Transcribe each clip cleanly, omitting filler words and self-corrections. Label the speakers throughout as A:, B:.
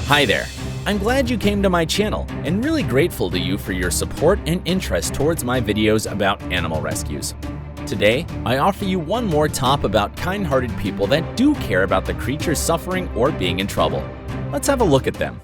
A: Hi there! I'm glad you came to my channel and really grateful to you for your support and interest towards my videos about animal rescues. Today, I offer you one more top about kind-hearted people that do care about the creatures suffering or being in trouble. Let's have a look at them.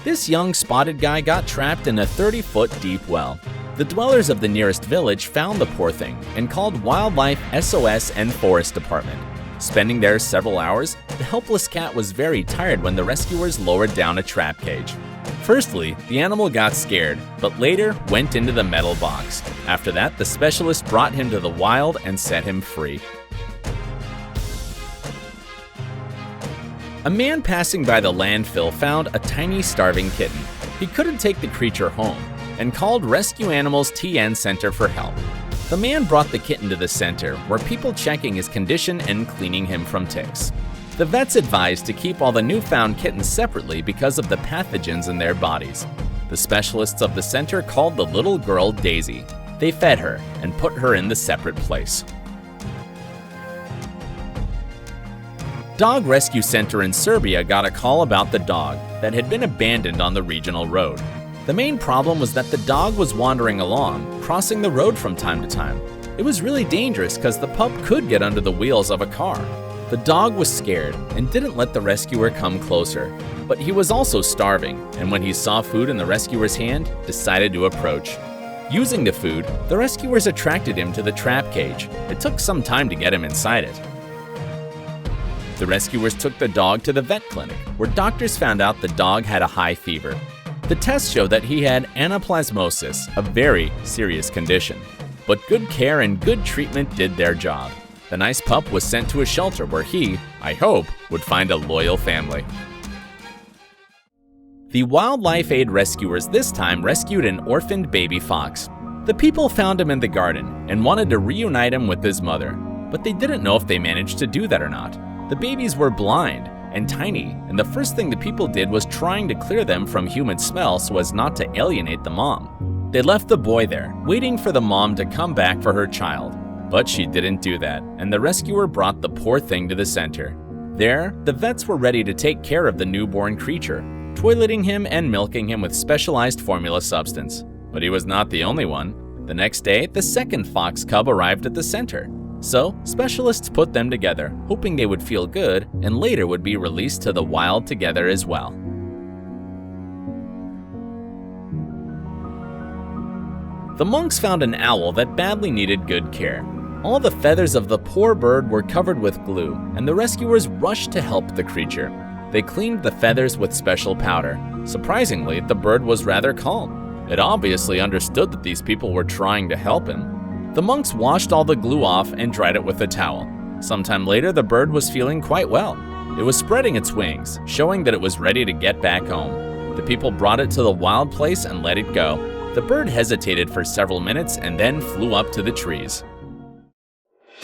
A: This young spotted guy got trapped in a 30-foot deep well. The dwellers of the nearest village found the poor thing and called Wildlife SOS and Forest Department. Spending there several hours, the helpless cat was very tired when the rescuers lowered down a trap cage. Firstly, the animal got scared, but later went into the metal box. After that, the specialist brought him to the wild and set him free. A man passing by the landfill found a tiny starving kitten. He couldn't take the creature home and called Rescue Animals TN Center for help. The man brought the kitten to the center, where people checking his condition and cleaning him from ticks. The vets advised to keep all the newfound kittens separately because of the pathogens in their bodies. The specialists of the center called the little girl Daisy. They fed her and put her in the separate place. Dog Rescue Center in Serbia got a call about the dog that had been abandoned on the regional road. The main problem was that the dog was wandering along, crossing the road from time to time. It was really dangerous because the pup could get under the wheels of a car. The dog was scared and didn't let the rescuer come closer, but he was also starving, and when he saw food in the rescuer's hand, decided to approach. Using the food, the rescuers attracted him to the trap cage. It took some time to get him inside it. The rescuers took the dog to the vet clinic, where doctors found out the dog had a high fever. The tests showed that he had anaplasmosis, a very serious condition. But good care and good treatment did their job. The nice pup was sent to a shelter where he, I hope, would find a loyal family. The wildlife aid rescuers this time rescued an orphaned baby fox. The people found him in the garden and wanted to reunite him with his mother, but they didn't know if they managed to do that or not. The babies were blind and tiny, and the first thing the people did was trying to clear them from human smell so as not to alienate the mom. They left the boy there, waiting for the mom to come back for her child. But she didn't do that, and the rescuer brought the poor thing to the center. There, the vets were ready to take care of the newborn creature, toileting him and milking him with specialized formula substance. But he was not the only one. The next day, the second fox cub arrived at the center. So, specialists put them together, hoping they would feel good and later would be released to the wild together as well. The monks found an owl that badly needed good care. All the feathers of the poor bird were covered with glue, and the rescuers rushed to help the creature. They cleaned the feathers with special powder. Surprisingly, the bird was rather calm. It obviously understood that these people were trying to help him. The monks washed all the glue off and dried it with a towel. Sometime later, the bird was feeling quite well. It was spreading its wings, showing that it was ready to get back home. The people brought it to the wild place and let it go. The bird hesitated for several minutes and then flew up to the trees.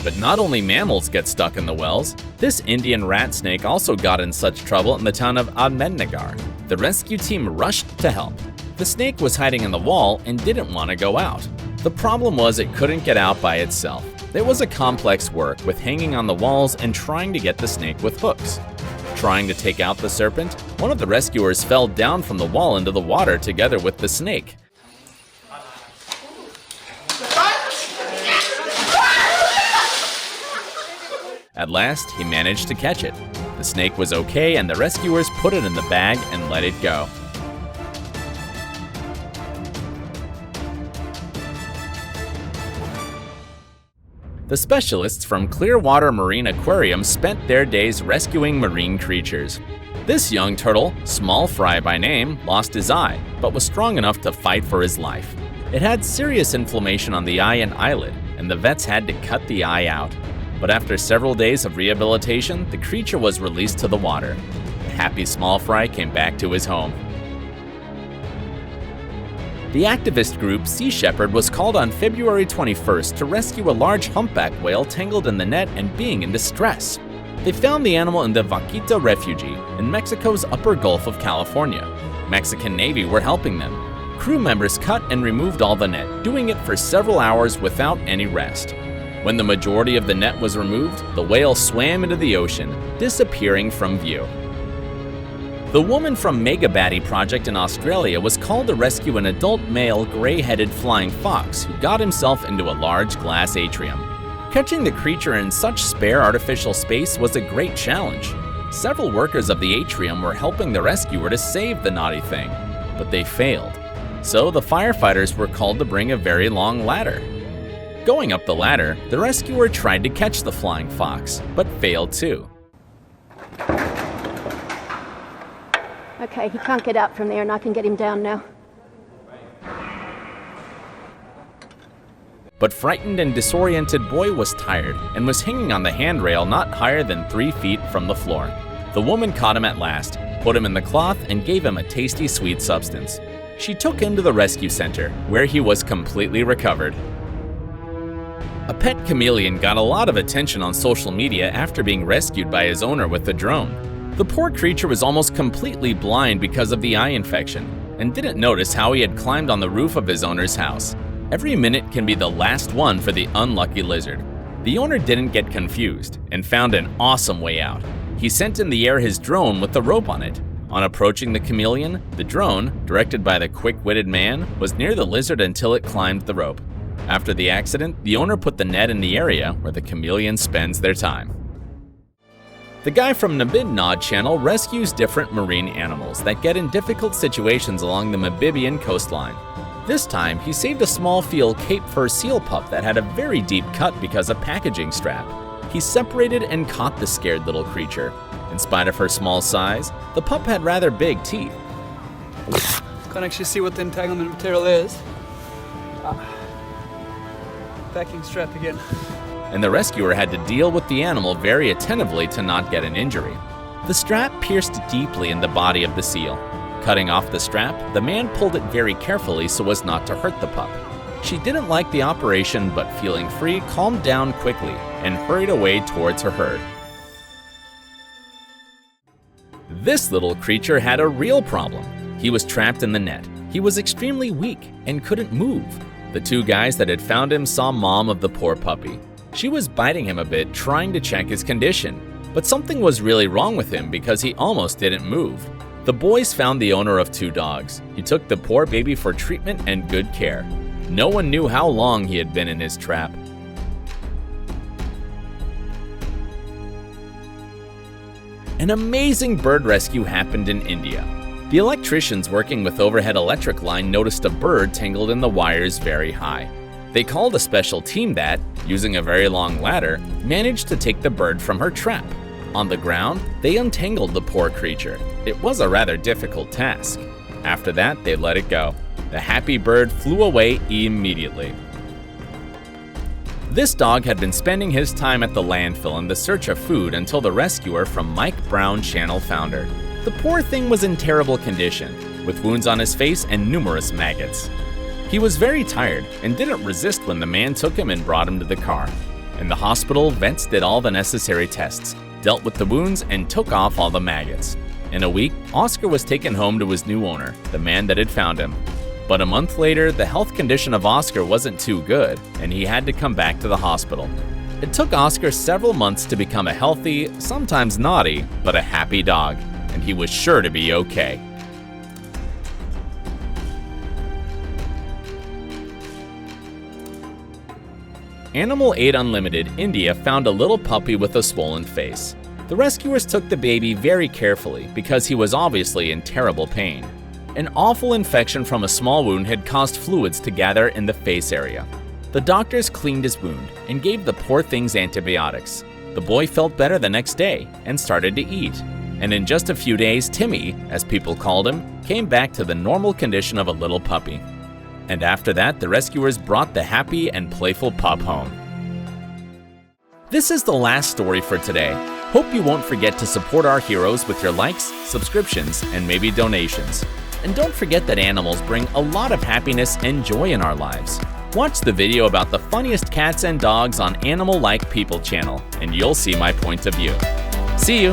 A: But not only mammals get stuck in the wells, this Indian rat snake also got in such trouble in the town of Ahmednagar. The rescue team rushed to help. The snake was hiding in the wall and didn't want to go out. The problem was it couldn't get out by itself. It was a complex work with hanging on the walls and trying to get the snake with hooks. Trying to take out the serpent, one of the rescuers fell down from the wall into the water together with the snake. At last, he managed to catch it. The snake was okay, and the rescuers put it in the bag and let it go. The specialists from Clearwater Marine Aquarium spent their days rescuing marine creatures. This young turtle, Small Fry by name, lost his eye, but was strong enough to fight for his life. It had serious inflammation on the eye and eyelid, and the vets had to cut the eye out. But after several days of rehabilitation, the creature was released to the water. The happy Small Fry came back to his home. The activist group Sea Shepherd was called on February 21st to rescue a large humpback whale tangled in the net and being in distress. They found the animal in the Vaquita Refuge in Mexico's upper Gulf of California. Mexican Navy were helping them. Crew members cut and removed all the net, doing it for several hours without any rest. When the majority of the net was removed, the whale swam into the ocean, disappearing from view. The woman from Megabatty Project in Australia was called to rescue an adult male gray-headed flying fox who got himself into a large glass atrium. Catching the creature in such spare artificial space was a great challenge. Several workers of the atrium were helping the rescuer to save the naughty thing, but they failed. So the firefighters were called to bring a very long ladder. Going up the ladder, the rescuer tried to catch the flying fox, but failed too.
B: Okay, he can't get out from there and I can get him down now.
A: But frightened and disoriented boy was tired and was hanging on the handrail not higher than 3 feet from the floor. The woman caught him at last, put him in the cloth, and gave him a tasty sweet substance. She took him to the rescue center, where he was completely recovered. A pet chameleon got a lot of attention on social media after being rescued by his owner with a drone. The poor creature was almost completely blind because of the eye infection, and didn't notice how he had climbed on the roof of his owner's house. Every minute can be the last one for the unlucky lizard. The owner didn't get confused, and found an awesome way out. He sent in the air his drone with the rope on it. On approaching the chameleon, the drone, directed by the quick-witted man, was near the lizard until it climbed the rope. After the accident, the owner put the net in the area where the chameleon spends their time. The guy from the Didn channel rescues different marine animals that get in difficult situations along the Namibian coastline. This time, he saved a small field Cape Fur seal pup that had a very deep cut because of packaging strap. He separated and caught the scared little creature. In spite of her small size, the pup had rather big teeth.
C: Can't actually see what the entanglement material is. Packing strap again.
A: And the rescuer had to deal with the animal very attentively to not get an injury. The strap pierced deeply in the body of the seal. Cutting off the strap, the man pulled it very carefully so as not to hurt the pup. She didn't like the operation, but feeling free, calmed down quickly and hurried away towards her herd. This little creature had a real problem. He was trapped in the net. He was extremely weak and couldn't move. The 2 guys that had found him saw mom of the poor puppy. She was biting him a bit, trying to check his condition. But something was really wrong with him because he almost didn't move. The boys found the owner of 2 dogs. He took the poor baby for treatment and good care. No one knew how long he had been in his trap. An amazing bird rescue happened in India. The electricians working with overhead electric line noticed a bird tangled in the wires very high. They called a special team that, using a very long ladder, managed to take the bird from her trap. On the ground, they untangled the poor creature. It was a rather difficult task. After that, they let it go. The happy bird flew away immediately. This dog had been spending his time at the landfill in the search of food until the rescuer from Mike Brown channel found her. The poor thing was in terrible condition, with wounds on his face and numerous maggots. He was very tired and didn't resist when the man took him and brought him to the car. In the hospital, vets did all the necessary tests, dealt with the wounds, and took off all the maggots. In a week, Oscar was taken home to his new owner, the man that had found him. But a month later, the health condition of Oscar wasn't too good, and he had to come back to the hospital. It took Oscar several months to become a healthy, sometimes naughty, but a happy dog, and he was sure to be okay. Animal Aid Unlimited India found a little puppy with a swollen face. The rescuers took the baby very carefully because he was obviously in terrible pain. An awful infection from a small wound had caused fluids to gather in the face area. The doctors cleaned his wound and gave the poor thing's antibiotics. The boy felt better the next day and started to eat. And in just a few days, Timmy, as people called him, came back to the normal condition of a little puppy. And after that, the rescuers brought the happy and playful pup home. This is the last story for today. Hope you won't forget to support our heroes with your likes, subscriptions, and maybe donations. And don't forget that animals bring a lot of happiness and joy in our lives. Watch the video about the funniest cats and dogs on Animal Like People channel, and you'll see my point of view. See you!